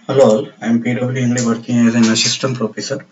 Hello all, I am PW Ingle working as an assistant professor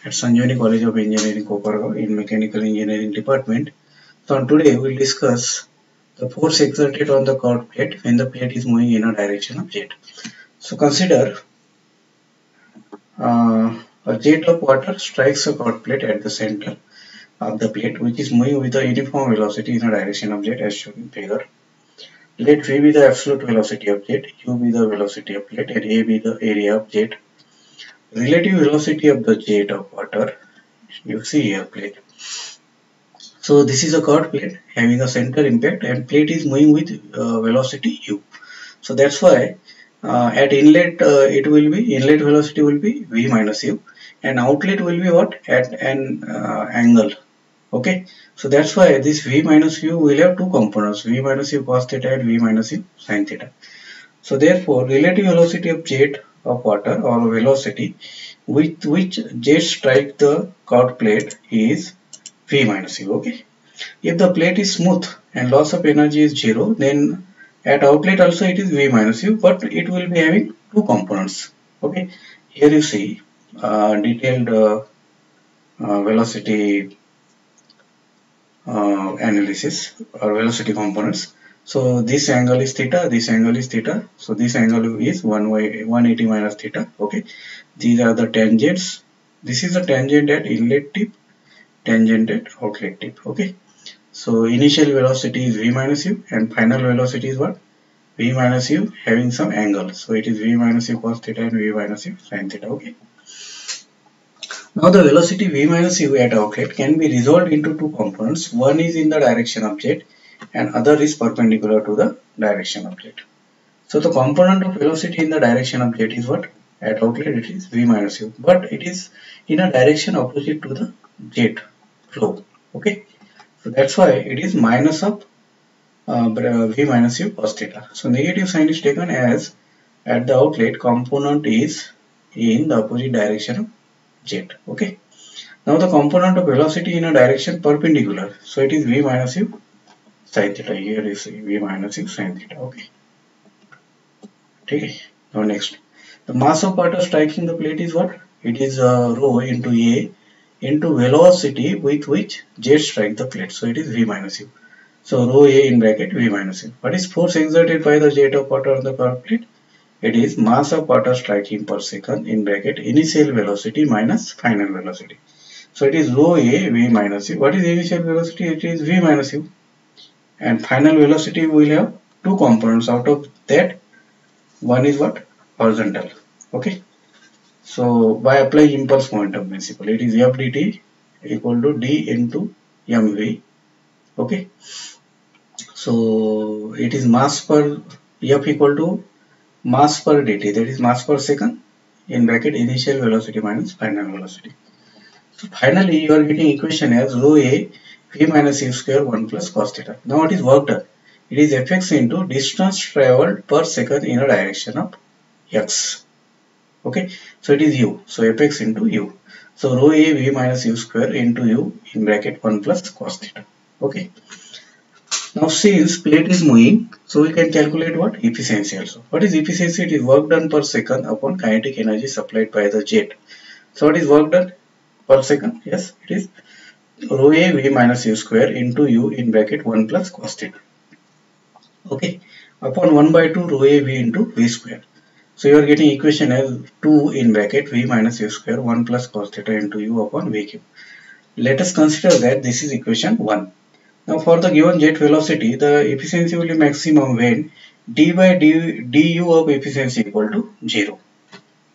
at Sanjivani College of Engineering, Kopargaon in Mechanical Engineering Department. So today we will discuss the force exerted on the chord plate when the plate is moving in a direction of jet. So consider a jet of water strikes a chord plate at the center of the plate which is moving with a uniform velocity in a direction of jet as shown in figure. Let V be the absolute velocity of jet, U be the velocity of plate and A be the area of jet. Relative velocity of the jet of water, you see here plate. So this is a curved plate having a center impact and plate is moving with velocity u. So that's why at inlet inlet velocity will be v minus u and outlet will be what at an angle. Okay, so that's why this v minus u will have two components, v minus u cos theta and v minus u sin theta. So therefore relative velocity of jet of water or velocity with which jet strike the curved plate is v minus u. Okay, if the plate is smooth and loss of energy is zero, then at outlet also it is v minus u, but it will be having two components. Okay, here you see detailed velocity analysis or velocity components. So this angle is theta, this angle is theta. So this angle is 180 minus theta. Okay, these are the tangents. This is the tangent at inlet tip, tangent at outlet tip. Okay, so initial velocity is v minus u and final velocity is what? V minus u having some angle. So it is v minus u cos theta and v minus u sin theta. Okay. Now the velocity v minus u at outlet can be resolved into two components. One is in the direction of jet and other is perpendicular to the direction of jet. So the component of velocity in the direction of jet is what? At outlet it is v minus u, but it is in a direction opposite to the jet flow. Okay, so that's why it is minus of v minus u cos theta. So negative sign is taken as at the outlet component is in the opposite direction of jet. Okay, now the component of velocity in a direction perpendicular, so it is v minus u sin theta. Here is v minus u sin theta. Okay, now next, the mass of water striking the plate is what? It is rho into a into velocity with which jet strike the plate, so it is v minus u. So rho a in bracket v minus u. What is force exerted by the jet of water on the curved plate? It is mass of water striking per second in bracket initial velocity minus final velocity. So it is rho a v minus u. What is initial velocity? It is v minus u. And final velocity we will have two components. Out of that, one is what? Horizontal. Okay. So by applying impulse momentum principle, it is f dt equal to d into mv. Okay. So it is mass per f equal to mass per dt, that is mass per second in bracket initial velocity minus final velocity. So finally you are getting equation as rho a v minus u square 1 plus cos theta. Now what is work done? It is fx into distance travelled per second in a direction of x. Okay, so it is u, so fx into u. So rho a v minus u square into u in bracket 1 plus cos theta. Okay. Now since plate is moving, so we can calculate what? Efficiency also. What is efficiency? It is work done per second upon kinetic energy supplied by the jet. So what is work done per second? Yes, it is rho a v minus u square into u in bracket 1 plus cos theta. Okay, upon 1 by 2 rho a v into v square. So you are getting equation as 2 in bracket v minus u square 1 plus cos theta into u upon v cube. Let us consider that this is equation 1. Now for the given jet velocity, the efficiency will be maximum when d by du of efficiency equal to 0.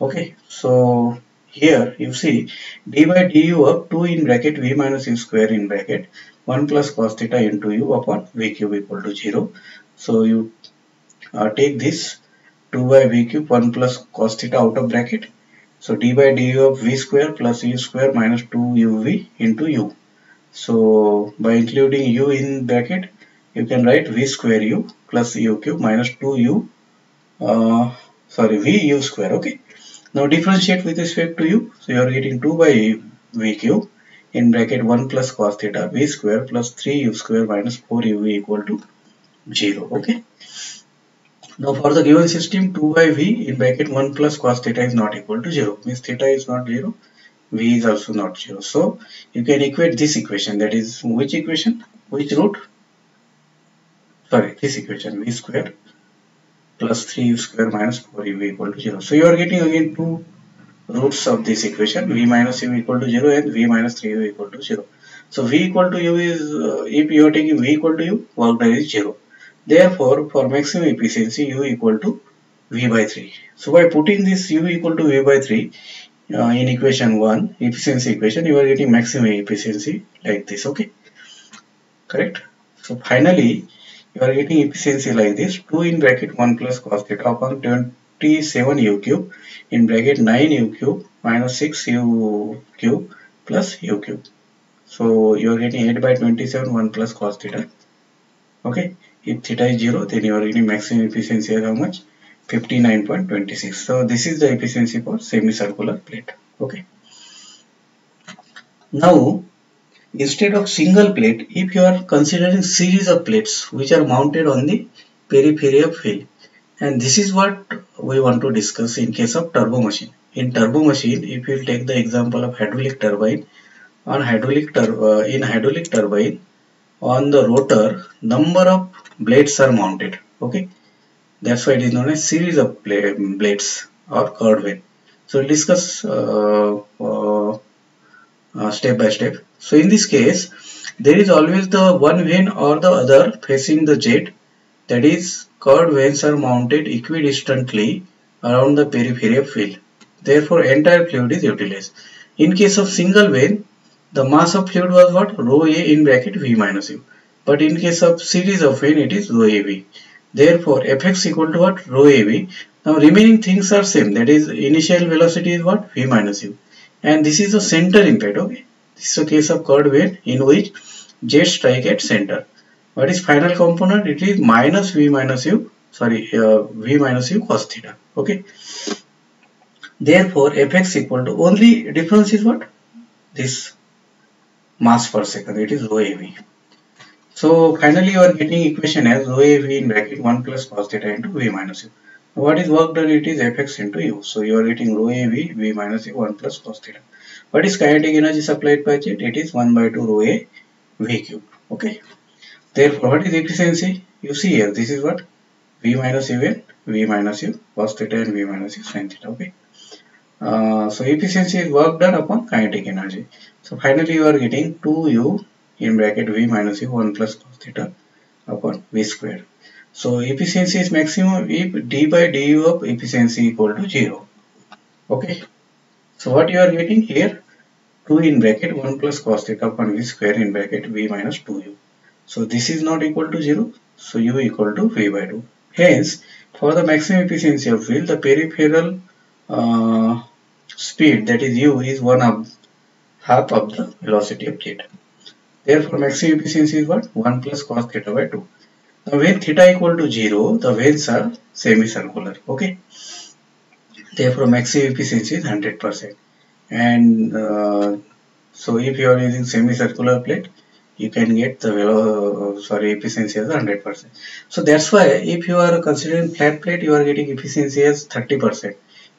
Okay, so here you see d by du of 2 in bracket v minus u square in bracket 1 plus cos theta into u upon v cube equal to 0. So you take this 2 by v cube 1 plus cos theta out of bracket. So d by du of v square plus u square minus 2uv into u. So by including u in bracket, you can write v square u plus u cube minus 2u, v u square. Okay. Now differentiate with respect to u. So you are getting 2 by v cube in bracket 1 plus cos theta v square plus 3u square minus 4uv equal to 0. Okay. Now for the given system, 2 by v in bracket 1 plus cos theta is not equal to 0. Means theta is not 0, v is also not 0. So you can equate this equation, that is which equation? Which root? Sorry, this equation, v square plus 3u square minus 4u equal to 0. So you are getting again two roots of this equation, v minus u equal to 0 and v minus 3u equal to 0. So v equal to u is, if you are taking v equal to u, work done is 0. Therefore, for maximum efficiency, u equal to v by 3. So by putting this u equal to v by 3 in equation 1, efficiency equation, you are getting maximum efficiency like this, okay? Correct? So finally, you are getting efficiency like this, 2 in bracket 1 plus cos theta upon 27 u cube in bracket 9 u cube minus 6 u cube plus u cube. So you are getting 8 by 27 1 plus cos theta. Okay, if theta is 0, then you are getting maximum efficiency as how much? 59.26. So this is the efficiency for semicircular plate. Okay. Now, instead of single plate, if you are considering series of plates which are mounted on the periphery of field, and this is what we want to discuss in case of turbo machine. In turbo machine, if you take the example of hydraulic turbine, on in hydraulic turbine, on the rotor, number of blades are mounted. Okay, that's why it is known as series of blades or curved vane. So we'll discuss step by step. So in this case, there is always the one vane or the other facing the jet, that is curved vanes are mounted equidistantly around the periphery of field. Therefore, entire fluid is utilized. In case of single vane, the mass of fluid was what? Rho A in bracket V minus U. But in case of series of vane, it is rho AV. Therefore, Fx equal to what? Rho AV. Now remaining things are same, that is initial velocity is what? V minus U. And this is the center impact, okay? This is a case of curved vane in which jet strike at center. What is final component? It is minus V minus U, V minus U cos theta, okay? Therefore, Fx equal to, only difference is what? This mass per second, it is rho AV. So finally you are getting equation as rho AV in bracket 1 plus cos theta into V minus U. What is work done? It is Fx into U. So you are getting rho AV, V minus U, 1 plus cos theta. What is kinetic energy supplied by jet? It is 1 by 2 rho A V cube. Okay. Therefore, what is efficiency? You see here, this is what? V minus U and V minus U cos theta and V minus U sin theta. Okay. So efficiency is work done upon kinetic energy. So finally you are getting 2U in bracket V minus U 1 plus cos theta upon V square. So efficiency is maximum if d by du of efficiency equal to 0. Okay. So what you are getting here? 2 in bracket 1 plus cos theta upon V square in bracket V minus 2U. So this is not equal to 0. So U equal to V by 2. Hence, for the maximum efficiency of field, the peripheral speed, that is U, is half of the velocity of jet. Therefore, maximum efficiency is what? 1 plus cos theta by 2. Now, when theta equal to 0, the vanes are semicircular. Okay. Therefore, maximum efficiency is 100%. And so, if you are using semicircular plate, you can get the efficiency as 100%. So that's why if you are considering flat plate, you are getting efficiency as 30%.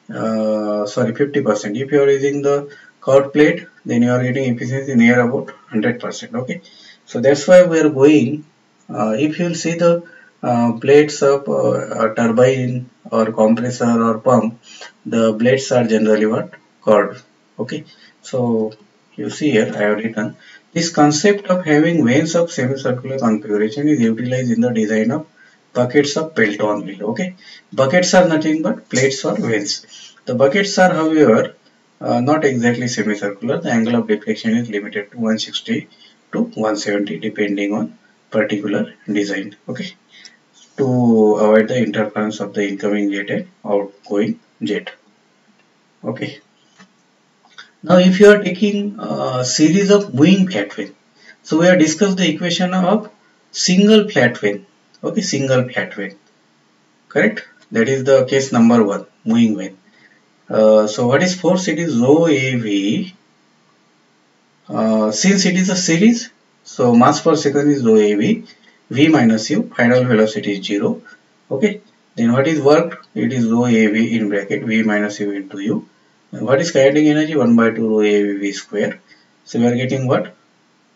50%. If you are using the curved plate, then you are getting efficiency near about 100%. Okay. So that's why we are going. If you will see the blades of a turbine or compressor or pump, the blades are generally what? Curved. Okay. So you see here I have written. This concept of having vanes of semicircular configuration is utilized in the design of buckets of Pelton wheel. Okay, buckets are nothing but plates or vanes. The buckets are, however, not exactly semicircular. The angle of deflection is limited to 160 to 170 depending on particular design. Okay, to avoid the interference of the incoming jet and outgoing jet. Okay. Now, if you are taking a series of moving flat vane, so we have discussed the equation of single flat vane. Okay, single flat vane. Correct? That is the case number 1, moving vane. So what is force? It is rho AV. Since it is a series, so mass per second is rho AV. V minus U, final velocity is 0. Okay. Then what is work? It is rho AV in bracket V minus U into U. And what is kinetic energy? 1 by 2 rho AV V square. So we are getting what?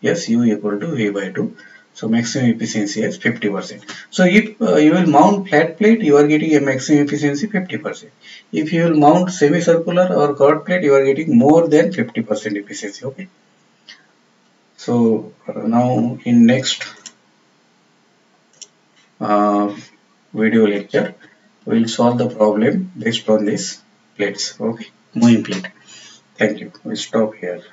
Yes, U equal to V by 2. So maximum efficiency is 50%. So if you will mount flat plate, you are getting a maximum efficiency 50%. If you will mount semicircular or curved plate, you are getting more than 50% efficiency. Okay. So now in next uh, video lecture, we will solve the problem based on this plates. Okay, moving plate. Thank you. We stop here.